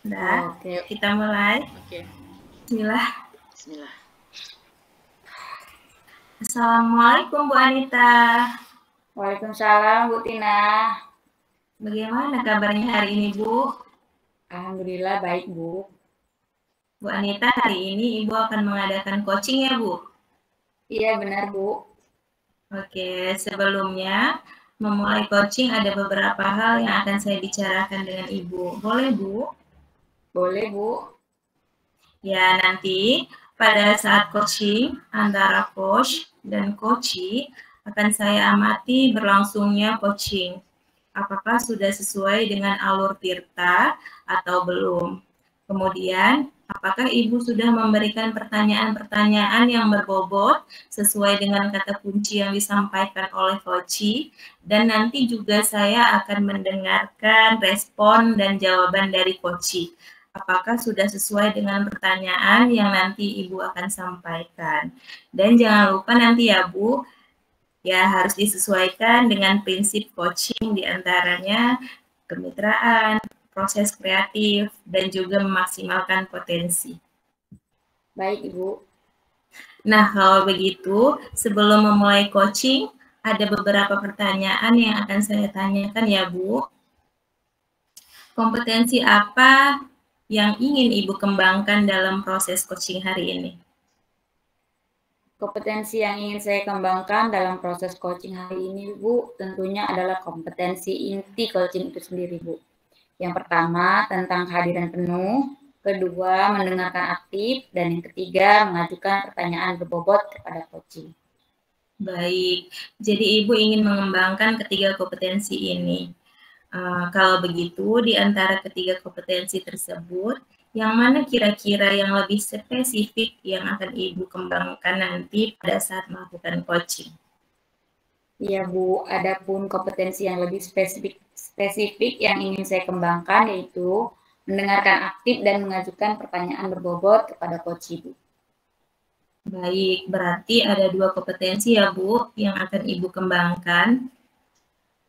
Udah, Oke, kita mulai. oke. Bismillah. Bismillah. Assalamualaikum Bu Anita. Waalaikumsalam Bu Tina. Bagaimana kabarnya hari ini Bu? Alhamdulillah baik Bu. Bu Anita, hari ini Ibu akan mengadakan coaching ya Bu? Iya benar Bu. Oke, sebelumnya memulai coaching ada beberapa hal yang akan saya bicarakan dengan Ibu. Boleh Bu? Boleh Bu. Ya, nanti pada saat coaching antara coach dan coachee akan saya amati berlangsungnya coaching. Apakah sudah sesuai dengan alur Tirta atau belum? Kemudian, apakah Ibu sudah memberikan pertanyaan-pertanyaan yang berbobot sesuai dengan kata kunci yang disampaikan oleh coachee? Dan nanti juga saya akan mendengarkan respon dan jawaban dari coachee. Apakah sudah sesuai dengan pertanyaan yang nanti Ibu akan sampaikan? Dan jangan lupa nanti ya Bu, ya harus disesuaikan dengan prinsip coaching diantaranya kemitraan, proses kreatif, dan juga memaksimalkan potensi. Baik Ibu. Nah, kalau begitu, sebelum memulai coaching, ada beberapa pertanyaan yang akan saya tanyakan ya Bu. Kompetensi apa yang ingin Ibu kembangkan dalam proses coaching hari ini? Kompetensi yang ingin saya kembangkan dalam proses coaching hari ini Bu, tentunya adalah kompetensi inti coaching itu sendiri Bu. Yang pertama tentang kehadiran penuh, kedua mendengarkan aktif, dan yang ketiga mengajukan pertanyaan berbobot kepada coaching. Baik, jadi Ibu ingin mengembangkan ketiga kompetensi ini. Kalau begitu, di antara ketiga kompetensi tersebut, yang mana kira-kira yang lebih spesifik yang akan Ibu kembangkan nanti pada saat melakukan coaching? Iya Bu, adapun kompetensi yang lebih spesifik yang ingin saya kembangkan yaitu mendengarkan aktif dan mengajukan pertanyaan berbobot kepada coach Ibu. Baik, berarti ada dua kompetensi ya Bu yang akan Ibu kembangkan,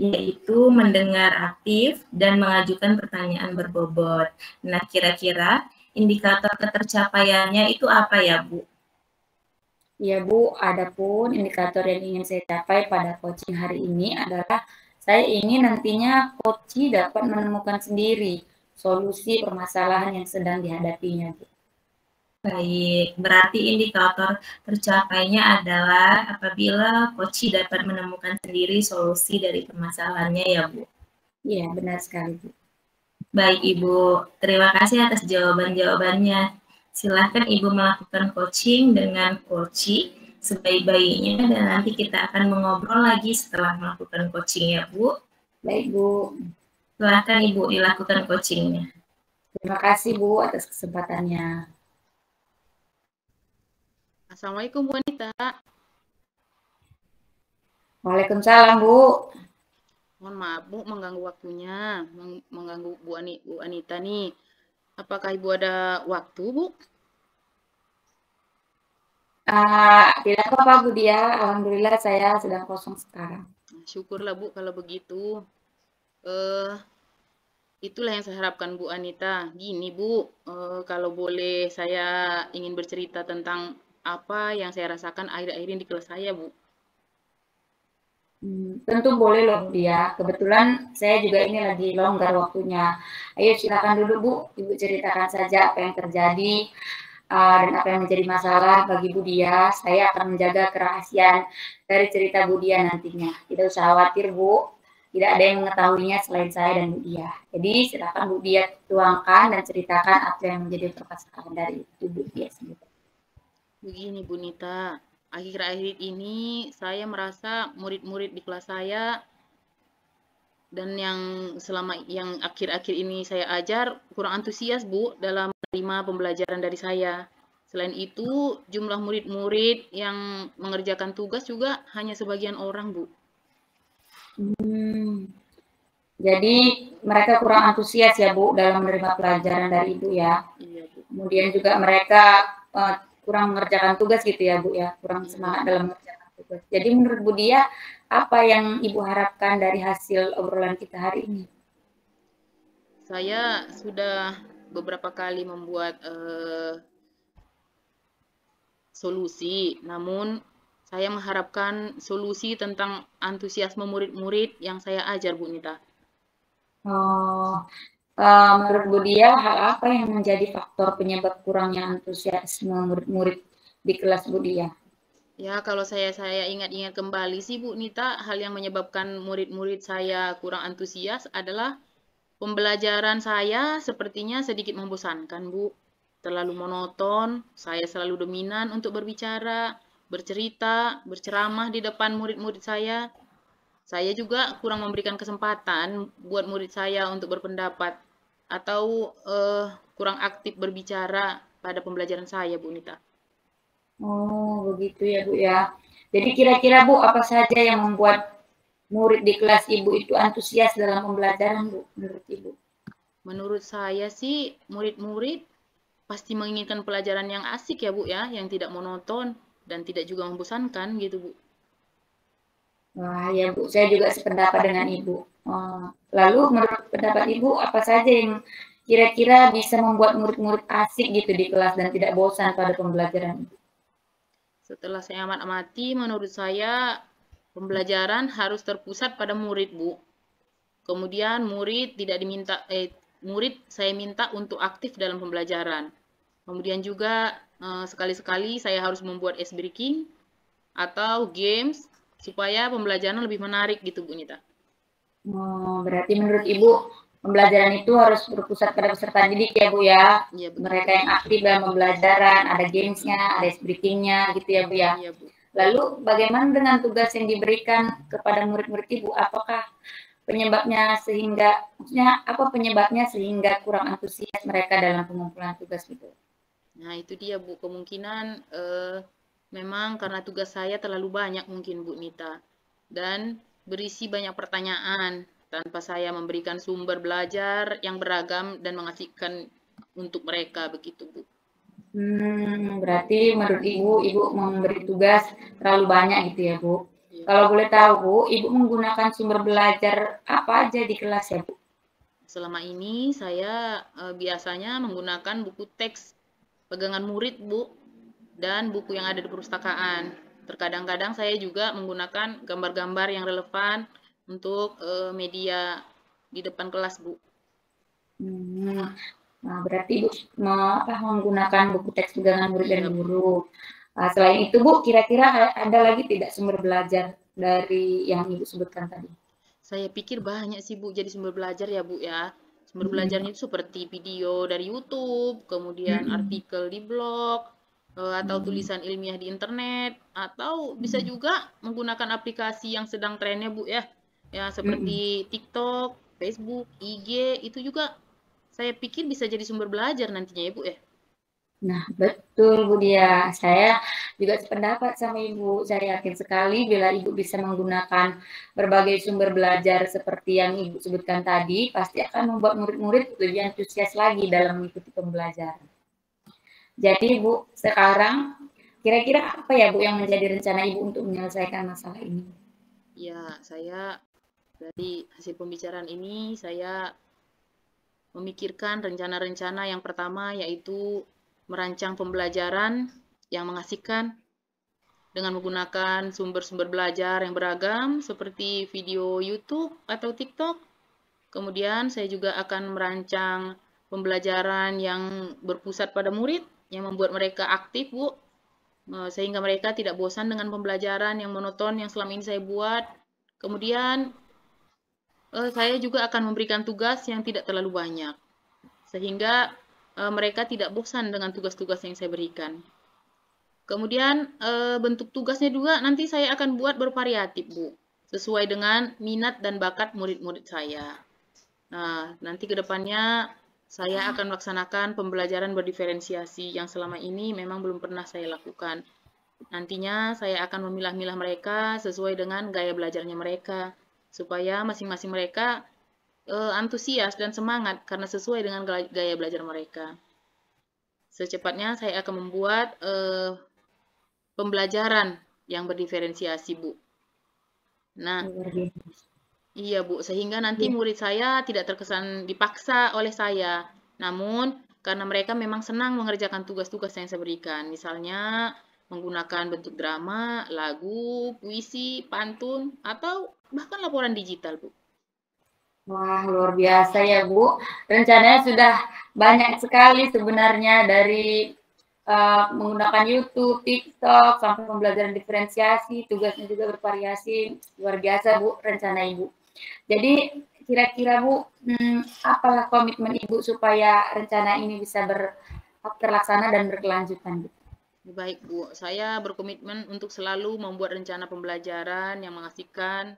yaitu mendengar aktif dan mengajukan pertanyaan berbobot. Nah, kira-kira indikator ketercapaiannya itu apa ya Bu? Ya Bu, adapun indikator yang ingin saya capai pada coaching hari ini adalah saya ingin nantinya coach dapat menemukan sendiri solusi permasalahan yang sedang dihadapinya Bu. Baik, berarti indikator tercapainya adalah apabila coach dapat menemukan sendiri solusi dari permasalahannya ya Bu. Iya, benar sekali Bu. Baik Ibu, terima kasih atas jawaban-jawabannya. Silahkan Ibu melakukan coaching dengan coachee sebaik-baiknya dan nanti kita akan mengobrol lagi setelah melakukan coaching ya Bu. Baik Bu. Silahkan Ibu dilakukan coachingnya. Terima kasih Bu atas kesempatannya. Assalamualaikum Bu Anita. Waalaikumsalam Bu. Mohon maaf Bu mengganggu waktunya, mengganggu Bu Anita nih. Apakah Ibu ada waktu Bu? Tidak apa-apa Bu Dia, alhamdulillah saya sedang kosong sekarang. Syukurlah Bu kalau begitu. Itulah yang saya harapkan Bu Anita. Gini Bu, kalau boleh saya ingin bercerita tentang apa yang saya rasakan akhir-akhir ini di kelas saya Bu. Tentu boleh loh Dia. Kebetulan saya juga ini lagi longgar waktunya. Ayo silakan dulu Bu, Ibu ceritakan saja apa yang terjadi dan apa yang menjadi masalah bagi Bu Dia. Saya akan menjaga kerahasiaan dari cerita Bu Dia nantinya. Tidak usah khawatir Bu, tidak ada yang mengetahuinya selain saya dan Bu Dia. Jadi silakan Bu Dia tuangkan dan ceritakan apa yang menjadi permasalahan dari Bu Dia sendiri. Begini Bu Nita, akhir-akhir ini saya merasa murid-murid di kelas saya dan yang akhir-akhir ini saya ajar kurang antusias Bu dalam menerima pembelajaran dari saya. Selain itu, jumlah murid-murid yang mengerjakan tugas juga hanya sebagian orang Bu. Jadi mereka kurang antusias ya Bu dalam menerima pelajaran dari Ibu ya. Iya Bu. Kemudian juga mereka kurang mengerjakan tugas gitu ya Bu ya, kurang semangat dalam mengerjakan tugas. Jadi menurut Bu Dia, apa yang Ibu harapkan dari hasil obrolan kita hari ini? Saya sudah beberapa kali membuat solusi, namun saya mengharapkan solusi tentang antusiasme murid-murid yang saya ajar, Bu Nita. Oh, menurut Bu Dia, hal apa yang menjadi faktor penyebab kurangnya antusiasme murid-murid di kelas Bu Dia? Ya, kalau saya ingat-ingat kembali sih Bu Nita, hal yang menyebabkan murid-murid saya kurang antusias adalah pembelajaran saya sepertinya sedikit membosankan, Bu. Terlalu monoton, saya selalu dominan untuk berbicara, bercerita, berceramah di depan murid-murid saya. Saya juga kurang memberikan kesempatan buat murid saya untuk berpendapat atau kurang aktif berbicara pada pembelajaran saya, Bu Nita. Oh, begitu ya Bu ya. Jadi kira-kira Bu, apa saja yang membuat murid di kelas Ibu itu antusias dalam pembelajaran Bu, menurut Ibu? Menurut saya sih, murid-murid pasti menginginkan pelajaran yang asik ya Bu ya, yang tidak monoton dan tidak juga membosankan gitu Bu. Wah ya Bu, saya juga sependapat dengan Ibu. Lalu menurut pendapat Ibu, apa saja yang kira-kira bisa membuat murid-murid asik gitu di kelas dan tidak bosan pada pembelajaran? Setelah saya amati, menurut saya pembelajaran harus terpusat pada murid, Bu. Kemudian murid tidak diminta, murid saya minta untuk aktif dalam pembelajaran. Kemudian juga sekali-sekali saya harus membuat ice breaking atau games supaya pembelajaran lebih menarik gitu, Bu Nita. Berarti menurut Ibu pembelajaran itu harus berpusat pada peserta didik ya Bu ya? Ya, mereka yang aktif dalam pembelajaran, ada gamesnya, ada ice breaking-nya gitu ya Bu ya? Ya, Bu. Lalu bagaimana dengan tugas yang diberikan kepada murid-murid Ibu? Apakah penyebabnya sehingga kurang antusias mereka dalam pengumpulan tugas itu? Nah, itu dia Bu, kemungkinan memang karena tugas saya terlalu banyak mungkin Bu Nita. Dan berisi banyak pertanyaan tanpa saya memberikan sumber belajar yang beragam dan mengasihkan untuk mereka begitu Bu. Berarti menurut Ibu memberi tugas terlalu banyak gitu ya Bu? Ya. Kalau boleh tahu Bu, Ibu menggunakan sumber belajar apa aja di kelas ya Bu? Selama ini saya biasanya menggunakan buku teks pegangan murid Bu, dan buku yang ada di perpustakaan. Terkadang-kadang saya juga menggunakan gambar-gambar yang relevan untuk media di depan kelas Bu. Nah, berarti Ibu menggunakan buku teks pegangan murid dan guru. Selain itu Bu, kira-kira ada lagi tidak sumber belajar dari yang Ibu sebutkan tadi? Saya pikir banyak sih Bu jadi sumber belajar ya Bu ya. Sumber belajarnya itu seperti video dari YouTube, kemudian artikel di blog, atau tulisan ilmiah di internet, atau bisa juga menggunakan aplikasi yang sedang trennya Bu ya. Ya seperti TikTok, Facebook, IG, itu juga saya pikir bisa jadi sumber belajar nantinya ya Bu ya. Nah, betul Bu Dia. Saya juga sependapat sama Ibu. Saya yakin sekali bila Ibu bisa menggunakan berbagai sumber belajar seperti yang Ibu sebutkan tadi, pasti akan membuat murid-murid lebih antusias lagi dalam mengikuti pembelajaran. Jadi Bu, sekarang kira-kira apa ya Bu yang menjadi rencana Ibu untuk menyelesaikan masalah ini? Ya, saya dari hasil pembicaraan ini, saya memikirkan rencana-rencana yang pertama yaitu merancang pembelajaran yang mengasihkan dengan menggunakan sumber-sumber belajar yang beragam seperti video YouTube atau TikTok. Kemudian saya juga akan merancang pembelajaran yang berpusat pada murid yang membuat mereka aktif, Bu, sehingga mereka tidak bosan dengan pembelajaran yang monoton yang selama ini saya buat. Kemudian saya juga akan memberikan tugas yang tidak terlalu banyak, sehingga mereka tidak bosan dengan tugas-tugas yang saya berikan. Kemudian bentuk tugasnya juga nanti saya akan buat bervariatif, Bu, sesuai dengan minat dan bakat murid-murid saya. Nah, nanti ke depannya saya akan melaksanakan pembelajaran berdiferensiasi yang selama ini memang belum pernah saya lakukan. Nantinya saya akan memilah-milah mereka sesuai dengan gaya belajarnya mereka, supaya masing-masing mereka antusias dan semangat karena sesuai dengan gaya belajar mereka. Secepatnya saya akan membuat pembelajaran yang berdiferensiasi, Bu. Nah, iya Bu, sehingga nanti murid saya tidak terkesan dipaksa oleh saya, namun karena mereka memang senang mengerjakan tugas-tugas yang saya berikan. Misalnya menggunakan bentuk drama, lagu, puisi, pantun, atau bahkan laporan digital, Bu. Wah, luar biasa ya, Bu. Rencananya sudah banyak sekali sebenarnya dari menggunakan YouTube, TikTok, sampai pembelajaran diferensiasi, tugasnya juga bervariasi. Luar biasa, Bu, rencana Ibu. Jadi, kira-kira, Bu, apalah komitmen Ibu supaya rencana ini bisa terlaksana dan berkelanjutan, Bu? Baik, Bu. Saya berkomitmen untuk selalu membuat rencana pembelajaran yang mengasihkan,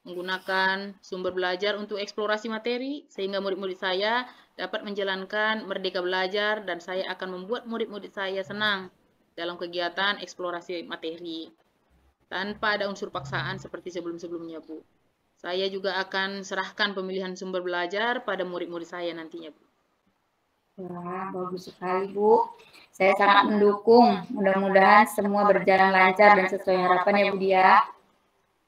menggunakan sumber belajar untuk eksplorasi materi, sehingga murid-murid saya dapat menjalankan merdeka belajar, dan saya akan membuat murid-murid saya senang dalam kegiatan eksplorasi materi, tanpa ada unsur paksaan seperti sebelum-sebelumnya, Bu. Saya juga akan serahkan pemilihan sumber belajar pada murid-murid saya nantinya, Bu. Wah, bagus sekali, Bu. Saya sangat mendukung. Mudah-mudahan semua berjalan lancar dan sesuai harapan ya, Bu Dia.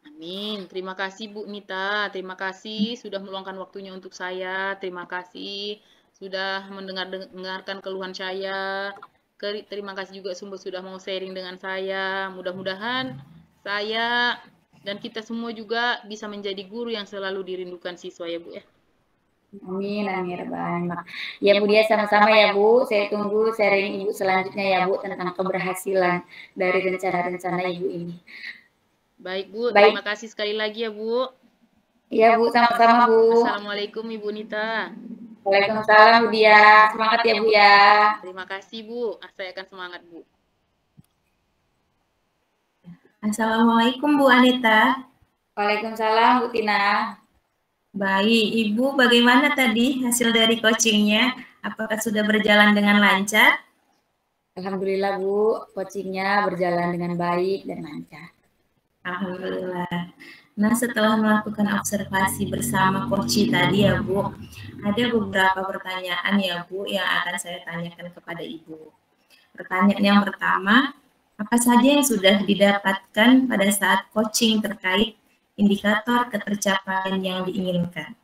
Amin. Terima kasih Bu Nita. Terima kasih sudah meluangkan waktunya untuk saya. Terima kasih sudah mendengarkan keluhan saya. Terima kasih juga sudah mau sharing dengan saya. Mudah-mudahan saya dan kita semua juga bisa menjadi guru yang selalu dirindukan siswa ya Bu ya. Amin, amin, banyak. Ya Bu Dia, sama-sama ya Bu. Saya tunggu sharing Ibu selanjutnya ya Bu tentang keberhasilan dari rencana-rencana Ibu ini. Baik Bu, terima kasih sekali lagi ya Bu. Iya Bu, sama-sama Bu. Assalamualaikum Ibu Nita. Waalaikumsalam Bu Dia. Semangat ya Bu ya. Terima kasih Bu, saya akan semangat Bu. Assalamualaikum Bu Anita. Waalaikumsalam Bu Tina. Baik, Ibu bagaimana tadi hasil dari coachingnya? Apakah sudah berjalan dengan lancar? Alhamdulillah Bu, coachingnya berjalan dengan baik dan lancar. Alhamdulillah. Nah, setelah melakukan observasi bersama Koci tadi ya Bu, ada beberapa pertanyaan ya Bu yang akan saya tanyakan kepada Ibu. Pertanyaan yang pertama, apa saja yang sudah didapatkan pada saat coaching terkait indikator ketercapaian yang diinginkan?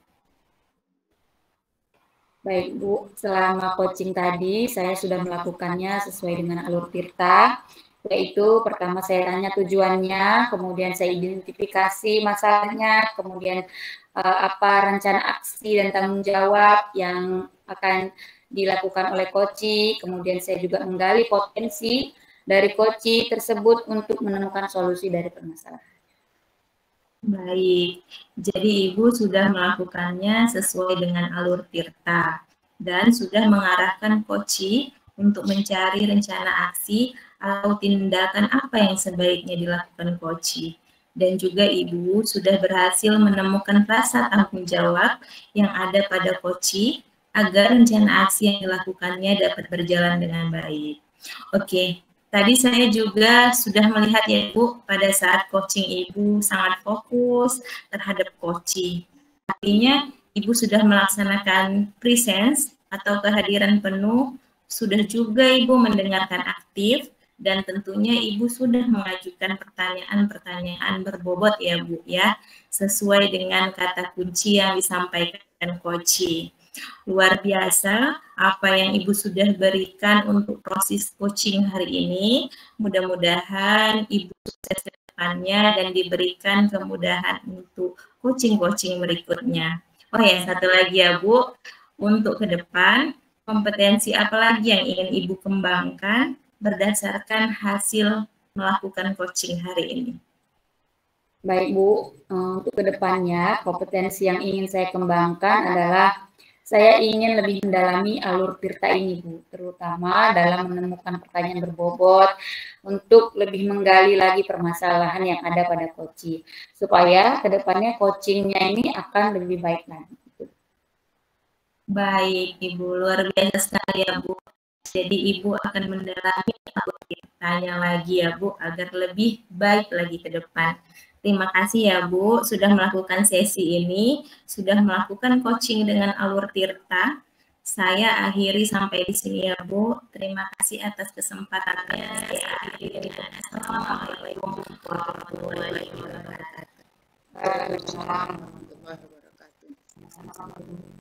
Baik Bu, selama coaching tadi saya sudah melakukannya sesuai dengan alur Tirta, yaitu pertama saya tanya tujuannya, kemudian saya identifikasi masalahnya, kemudian apa rencana aksi dan tanggung jawab yang akan dilakukan oleh coach, kemudian saya juga menggali potensi dari coach tersebut untuk menemukan solusi dari permasalahan. Baik, jadi Ibu sudah melakukannya sesuai dengan alur Tirta dan sudah mengarahkan coach untuk mencari rencana aksi atau tindakan apa yang sebaiknya dilakukan coach. Dan juga Ibu sudah berhasil menemukan rasa tanggung jawab yang ada pada coach agar rencana aksi yang dilakukannya dapat berjalan dengan baik. Oke. Tadi saya juga sudah melihat ya Bu, pada saat coaching Ibu sangat fokus terhadap coaching. Artinya Ibu sudah melaksanakan presence atau kehadiran penuh, sudah juga Ibu mendengarkan aktif, dan tentunya Ibu sudah mengajukan pertanyaan-pertanyaan berbobot ya Bu ya, sesuai dengan kata kunci yang disampaikan coaching. Luar biasa apa yang Ibu sudah berikan untuk proses coaching hari ini. Mudah-mudahan Ibu sukses ke depannya dan diberikan kemudahan untuk coaching-coaching berikutnya. Oh ya, satu lagi ya Bu, untuk ke depan, kompetensi apa lagi yang ingin Ibu kembangkan berdasarkan hasil melakukan coaching hari ini? Baik Bu, untuk kedepannya kompetensi yang ingin saya kembangkan adalah saya ingin lebih mendalami alur Tirta ini Bu, terutama dalam menemukan pertanyaan berbobot untuk lebih menggali lagi permasalahan yang ada pada coaching, supaya kedepannya coachingnya ini akan lebih baik lagi. Baik Ibu, luar biasa sekali ya Bu. Jadi Ibu akan mendalami alur Tirtanya lagi ya Bu, agar lebih baik lagi ke depan. Terima kasih ya Bu, sudah melakukan sesi ini, sudah melakukan coaching dengan alur Tirta. Saya akhiri sampai di sini ya Bu. Terima kasih atas kesempatannya. Saya akhiri dengan Assalamualaikum warahmatullahi wabarakatuh. Waalaikumsalam warahmatullahi wabarakatuh.